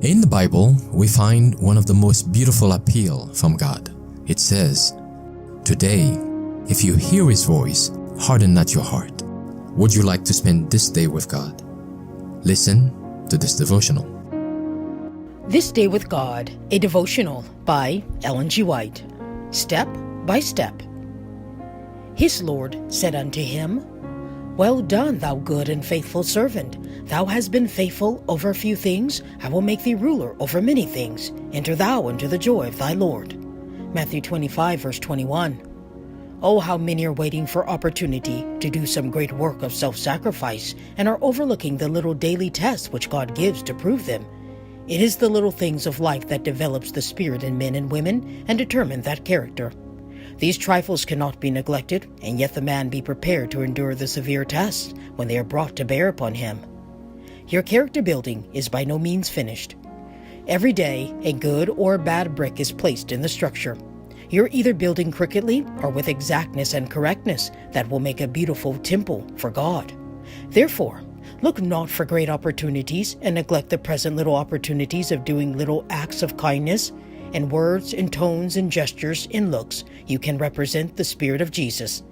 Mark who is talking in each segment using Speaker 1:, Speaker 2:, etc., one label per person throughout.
Speaker 1: In the Bible, we find one of the most beautiful appeal from God. It says, "Today, if you hear His voice, harden not your heart." Would you like to spend this day with God? Listen to this devotional.
Speaker 2: This Day with God, a devotional by Ellen G. White. Step by step. His Lord said unto him, Well done, thou good and faithful servant. Thou hast been faithful over a few things, I will make thee ruler over many things. Enter thou into the joy of thy Lord. Matthew 25, verse 21. Oh, how many are waiting for opportunity to do some great work of self-sacrifice and are overlooking the little daily tests which God gives to prove them. It is the little things of life that develops the spirit in men and women and determine that character. These trifles cannot be neglected, and yet the man be prepared to endure the severe tests when they are brought to bear upon him. Your character building is by no means finished. Every day, a good or a bad brick is placed in the structure. You're either building crookedly or with exactness and correctness that will make a beautiful temple for God. Therefore, look not for great opportunities and neglect the present little opportunities of doing little acts of kindness. In words, in tones, in gestures, in looks, you can represent the Spirit of Jesus.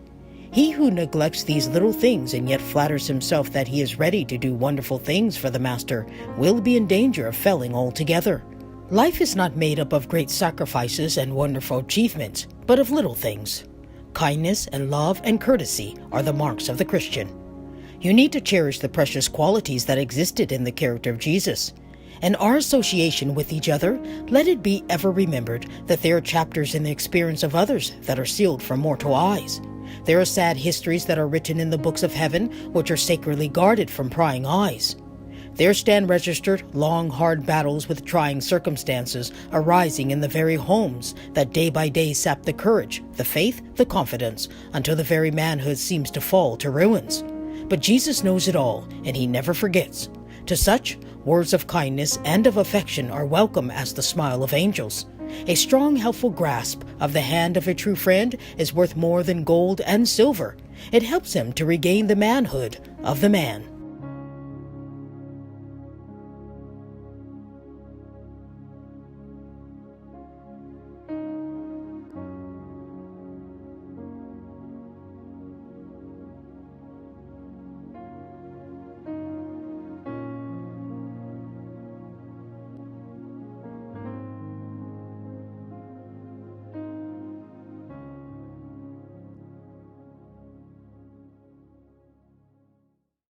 Speaker 2: He who neglects these little things and yet flatters himself that he is ready to do wonderful things for the Master will be in danger of failing altogether. Life is not made up of great sacrifices and wonderful achievements, but of little things. Kindness and love and courtesy are the marks of the Christian. You need to cherish the precious qualities that existed in the character of Jesus. In our association with each other, let it be ever remembered that there are chapters in the experience of others that are sealed from mortal eyes. There are sad histories that are written in the books of heaven which are sacredly guarded from prying eyes. There stand registered long, hard battles with trying circumstances arising in the very homes that day by day sap the courage, the faith, the confidence, until the very manhood seems to fall to ruins. But Jesus knows it all, and He never forgets. To such, words of kindness and of affection are welcome as the smile of angels. A strong, helpful grasp of the hand of a true friend is worth more than gold and silver. It helps him to regain the manhood of the man.